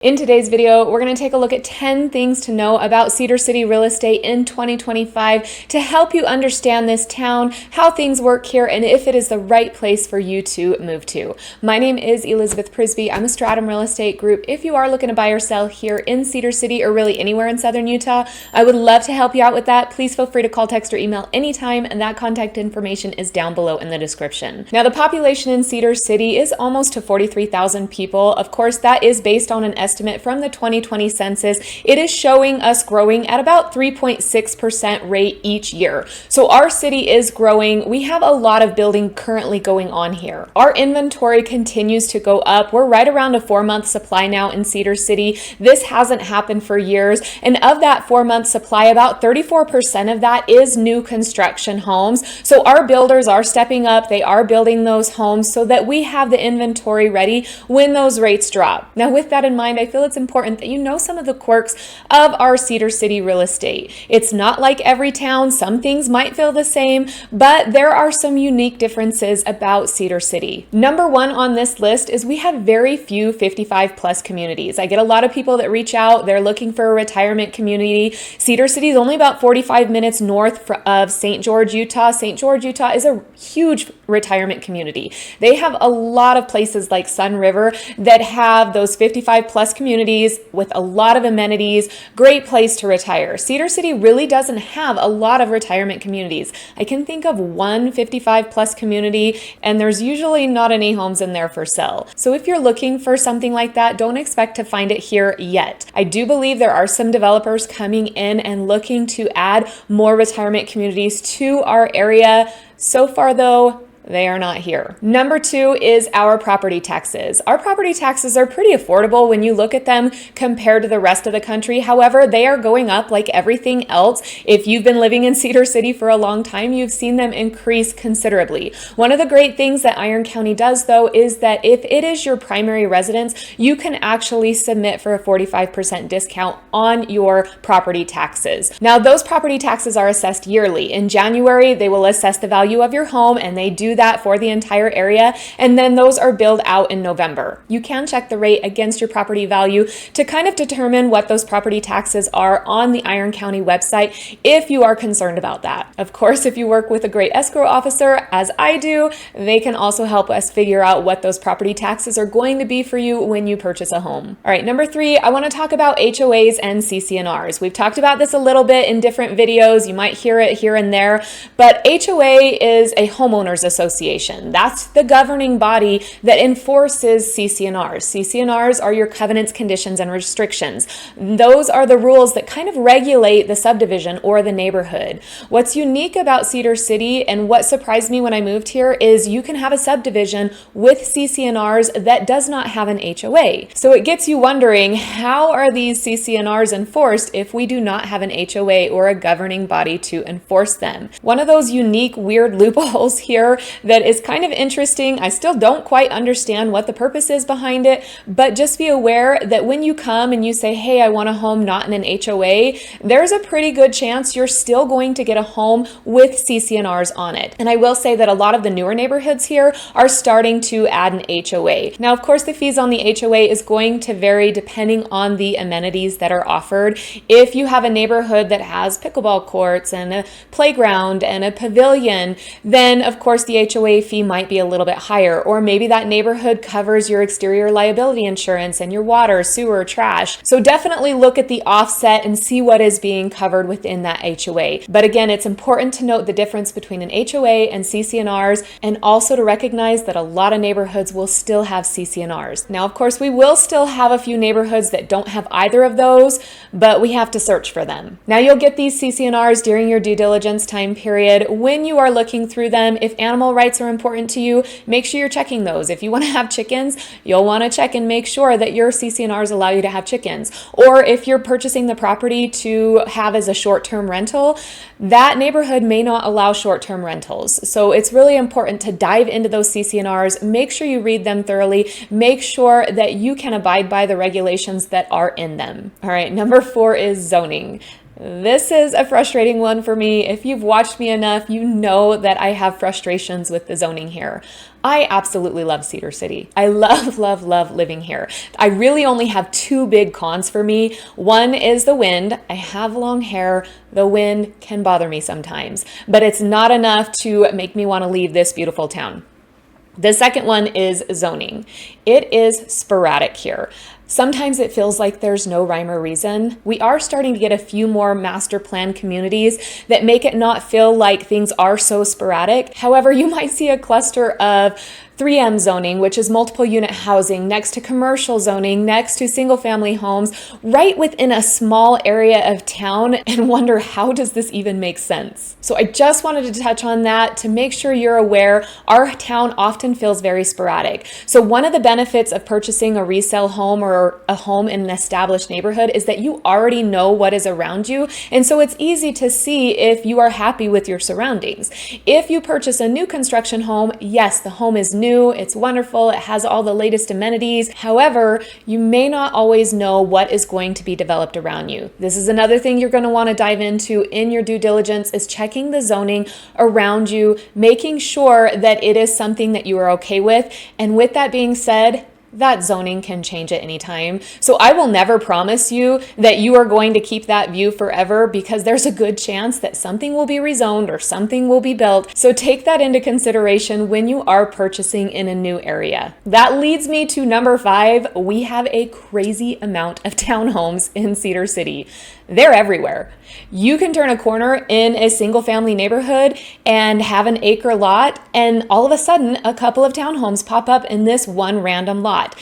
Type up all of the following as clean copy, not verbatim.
In today's video, we're going to take a look at 10 things to know about Cedar City real estate in 2025 to help you understand this town, how things work here, and if it is the right place for you to move to. My name is Elizabeth Prisbrey. I'm a Stratum Real Estate Group. If you are looking to buy or sell here in Cedar City or really anywhere in Southern Utah, I would love to help you out with that. Please feel free to call, text, or email anytime, and that contact information is down below in the description. Now, the population in Cedar City is almost to 43,000 people. Of course, that is based on an estimate from the 2020 census. It is showing us growing at about 3.6% rate each year. So our city is growing. We have a lot of building currently going on here. Our inventory continues to go up. We're right around a 4-month supply now in Cedar City. This hasn't happened for years. And of that 4-month supply, about 34% of that is new construction homes. So our builders are stepping up. They are building those homes so that we have the inventory ready when those rates drop. Now, with that in mind, I feel it's important that you know some of the quirks of our Cedar City real estate. It's not like every town. Some things might feel the same, but there are some unique differences about Cedar City. Number one on this list is we have very few 55 plus communities. I get a lot of people that reach out. They're looking for a retirement community. Cedar City is only about 45 minutes north of St. George, Utah. St. George, Utah is a huge retirement community. They have a lot of places like Sun River that have those 55 plus communities with a lot of amenities, great place to retire. Cedar City really doesn't have a lot of retirement communities. I can think of one 55 plus community, and there's usually not any homes in there for sale. So if you're looking for something like that, don't expect to find it here yet. I do believe there are some developers coming in and looking to add more retirement communities to our area. So far though, they are not here. Number two is our property taxes. Our property taxes are pretty affordable when you look at them compared to the rest of the country. However, they are going up like everything else. If you've been living in Cedar City for a long time, you've seen them increase considerably. One of the great things that Iron County does, though, is that if it is your primary residence, you can actually submit for a 45% discount on your property taxes. Now, those property taxes are assessed yearly. In January, they will assess the value of your home, and they do that for the entire area, and then those are billed out in November. You can check the rate against your property value to kind of determine what those property taxes are on the Iron County website if you are concerned about that. Of course, if you work with a great escrow officer, as I do, they can also help us figure out what those property taxes are going to be for you when you purchase a home. All right, number three, I want to talk about HOAs and CC&Rs. We've talked about this a little bit in different videos. You might hear it here and there, but HOA is a homeowners association. That's the governing body that enforces CC&Rs. CC&Rs are your covenants, conditions, and restrictions. Those are the rules that kind of regulate the subdivision or the neighborhood. What's unique about Cedar City and what surprised me when I moved here is you can have a subdivision with CC&Rs that does not have an HOA. So it gets you wondering, how are these CC&Rs enforced if we do not have an HOA or a governing body to enforce them? One of those unique, weird loopholes here that is kind of interesting. I still don't quite understand what the purpose is behind it, but just be aware that when you come and you say, hey, I want a home not in an HOA, there's a pretty good chance you're still going to get a home with CC&Rs on it. And I will say that a lot of the newer neighborhoods here are starting to add an HOA. Now, of course, the fees on the HOA is going to vary depending on the amenities that are offered. If you have a neighborhood that has pickleball courts and a playground and a pavilion, then of course the HOA fee might be a little bit higher, or maybe that neighborhood covers your exterior liability insurance and your water, sewer, trash. So definitely look at the offset and see what is being covered within that HOA. But again, it's important to note the difference between an HOA and CC&Rs, and also to recognize that a lot of neighborhoods will still have CC&Rs. Now, of course, we will still have a few neighborhoods that don't have either of those, but we have to search for them. Now, you'll get these CC&Rs during your due diligence time period. When you are looking through them, if animal rights are important to you, make sure you're checking those. If you want to have chickens, you'll want to check and make sure that your CC&Rs allow you to have chickens. Or if you're purchasing the property to have as a short-term rental, that neighborhood may not allow short-term rentals. So it's really important to dive into those CC&Rs, make sure you read them thoroughly, make sure that you can abide by the regulations that are in them. All right, number four is zoning. This is a frustrating one for me. If you've watched me enough, you know that I have frustrations with the zoning here. I absolutely love Cedar City. I love, love, love living here. I really only have two big cons for me. One is the wind. I have long hair. The wind can bother me sometimes, but it's not enough to make me want to leave this beautiful town. The second one is zoning. It is sporadic here. Sometimes it feels like there's no rhyme or reason. We are starting to get a few more master plan communities that make it not feel like things are so sporadic. However, you might see a cluster of 3M zoning, which is multiple unit housing, next to commercial zoning, next to single family homes, right within a small area of town, and wonder, how does this even make sense? So I just wanted to touch on that to make sure you're aware. Our town often feels very sporadic. So one of the benefits of purchasing a resale home or a home in an established neighborhood is that you already know what is around you. And so it's easy to see if you are happy with your surroundings. If you purchase a new construction home, yes, the home is new. It's wonderful. It has all the latest amenities. However, you may not always know what is going to be developed around you. This is another thing you're going to want to dive into in your due diligence, is checking the zoning around you, making sure that it is something that you are okay with. And with that being said, that zoning can change at any time. So I will never promise you that you are going to keep that view forever, because there's a good chance that something will be rezoned or something will be built. So take that into consideration when you are purchasing in a new area. That leads me to number 5. We have a crazy amount of townhomes in Cedar City. They're everywhere. You can turn a corner in a single family neighborhood and have an acre lot, and all of a sudden a couple of townhomes pop up in this one random lot.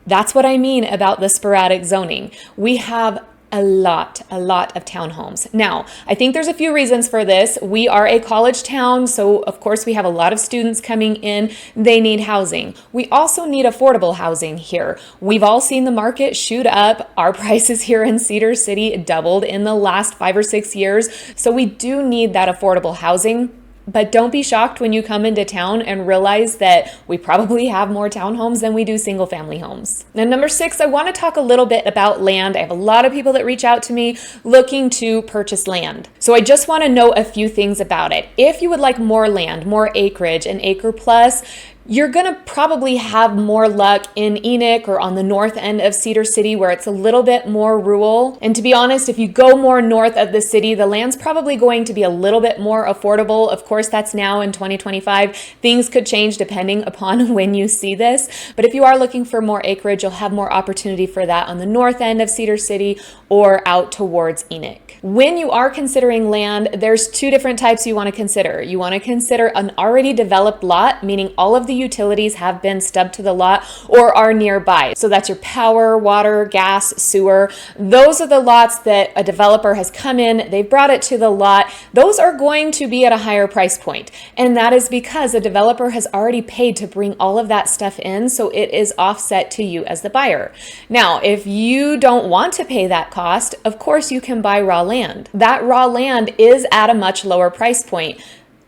That's what I mean about the sporadic zoning. We have a lot of townhomes. Now, I think there's a few reasons for this. We are a college town, so of course we have a lot of students coming in. They need housing. We also need affordable housing here. We've all seen the market shoot up. Our prices here in Cedar City doubled in the last 5 or 6 years, so we do need that affordable housing. But don't be shocked when you come into town and realize that we probably have more townhomes than we do single family homes. Now, number 6, I want to talk a little bit about land. I have a lot of people that reach out to me looking to purchase land. So I just want to know a few things about it. If you would like more land, more acreage, an acre plus, you're going to probably have more luck in Enoch or on the north end of Cedar City, where it's a little bit more rural. And to be honest, if you go more north of the city, the land's probably going to be a little bit more affordable. Of course, that's now in 2025. Things could change depending upon when you see this. But if you are looking for more acreage, you'll have more opportunity for that on the north end of Cedar City or out towards Enoch. When you are considering land, there's 2 different types you want to consider. You want to consider an already developed lot, meaning all of the utilities have been stubbed to the lot or are nearby. So that's your power, water, gas, sewer. Those are the lots that a developer has come in, they've brought it to the lot. Those are going to be at a higher price point. And that is because a developer has already paid to bring all of that stuff in, so it is offset to you as the buyer. Now, if you don't want to pay that cost, of course you can buy raw land. That raw land is at a much lower price point.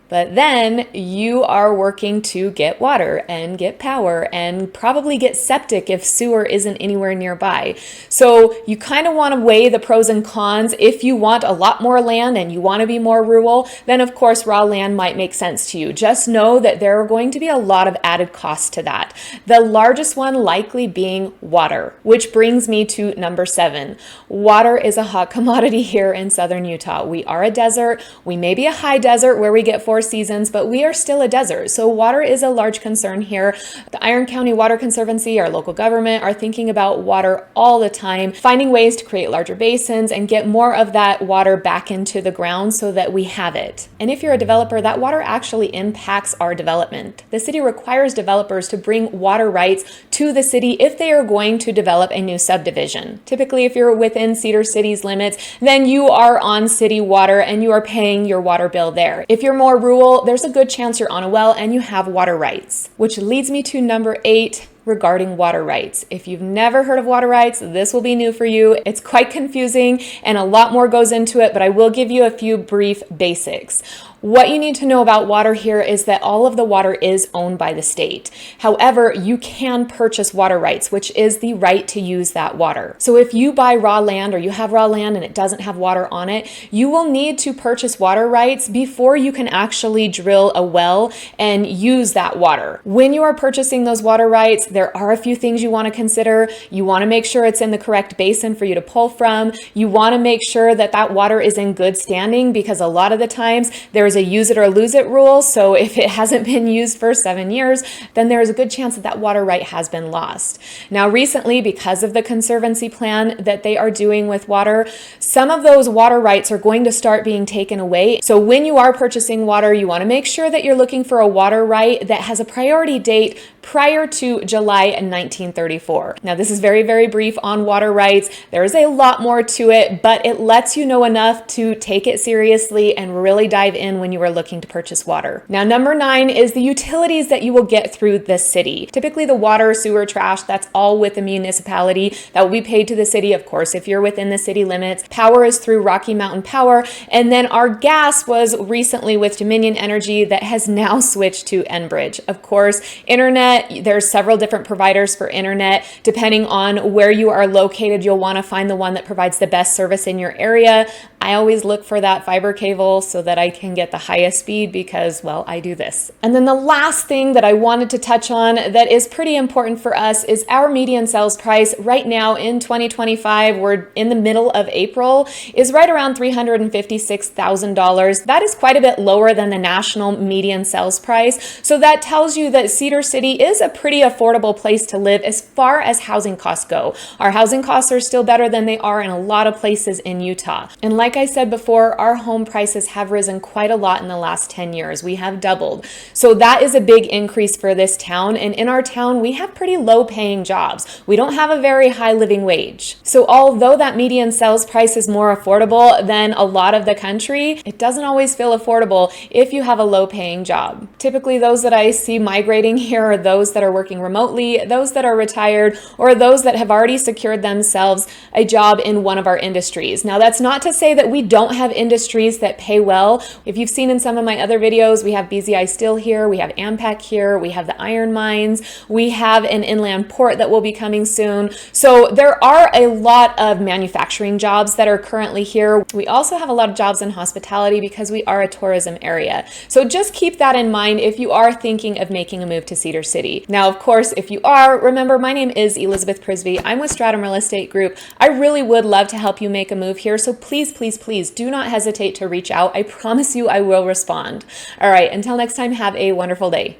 But then you are working to get water and get power and probably get septic if sewer isn't anywhere nearby. So you kind of want to weigh the pros and cons. If you want a lot more land and you want to be more rural, then of course raw land might make sense to you. Just know that there are going to be a lot of added costs to that. The largest one likely being water, which brings me to number 7. Water is a hot commodity here in southern Utah. We are a desert. We may be a high desert where we get 4 seasons, but we are still a desert. So water is a large concern here. The Iron County Water Conservancy, our local government, are thinking about water all the time, finding ways to create larger basins and get more of that water back into the ground so that we have it. And if you're a developer, that water actually impacts our development. The city requires developers to bring water rights to the city if they are going to develop a new subdivision. Typically, if you're within Cedar City's limits, then you are on city water and you are paying your water bill there. If you're more rural, there's a good chance you're on a well and you have water rights. Which leads me to number 8, regarding water rights. If you've never heard of water rights, this will be new for you. It's quite confusing and a lot more goes into it, but I will give you a few brief basics. What you need to know about water here is that all of the water is owned by the state. However, you can purchase water rights, which is the right to use that water. So if you buy raw land or you have raw land and it doesn't have water on it, you will need to purchase water rights before you can actually drill a well and use that water. When you are purchasing those water rights, there are a few things you want to consider. You want to make sure it's in the correct basin for you to pull from. You want to make sure that that water is in good standing, because a lot of the times there's a use it or lose it rule. So if it hasn't been used for 7 years, then there is a good chance that that water right has been lost. Now, recently, because of the conservancy plan that they are doing with water, some of those water rights are going to start being taken away. So when you are purchasing water, you want to make sure that you're looking for a water right that has a priority date prior to July 1934. Now, this is very, very brief on water rights. There is a lot more to it, but it lets you know enough to take it seriously and really dive in when you are looking to purchase water. Now, number 9 is the utilities that you will get through the city. Typically the water, sewer, trash, that's all with the municipality. That will be paid to the city, of course, if you're within the city limits. Power is through Rocky Mountain Power. And then our gas was recently with Dominion Energy that has now switched to Enbridge. Of course, internet, there's several different providers for internet. Depending on where you are located, you'll want to find the one that provides the best service in your area. I always look for that fiber cable so that I can get the highest speed because, well, I do this. And then the last thing that I wanted to touch on that is pretty important for us is our median sales price right now in 2025, we're in the middle of April, is right around $356,000. That is quite a bit lower than the national median sales price. So that tells you that Cedar City is a pretty affordable place to live as far as housing costs go. Our housing costs are still better than they are in a lot of places in Utah. And like I said before, our home prices have risen quite a lot in the last 10 years. We have doubled. So that is a big increase for this town. And in our town, we have pretty low paying jobs. We don't have a very high living wage. So although that median sales price is more affordable than a lot of the country, it doesn't always feel affordable if you have a low paying job. Typically those that I see migrating here are those that are working remotely, those that are retired, or those that have already secured themselves a job in one of our industries. Now, that's not to say that we don't have industries that pay well. If you've seen in some of my other videos, we have BZI Steel here, we have Ampec here, we have the iron mines, we have an inland port that will be coming soon. So there are a lot of manufacturing jobs that are currently here. We also have a lot of jobs in hospitality because we are a tourism area. So just keep that in mind if you are thinking of making a move to Cedar City. Now, of course, if you are, remember, my name is Elizabeth Prisbrey. I'm with Stratum Real Estate Group. I really would love to help you make a move here. So please, please, please do not hesitate to reach out. I promise you I will respond. All right, until next time, have a wonderful day.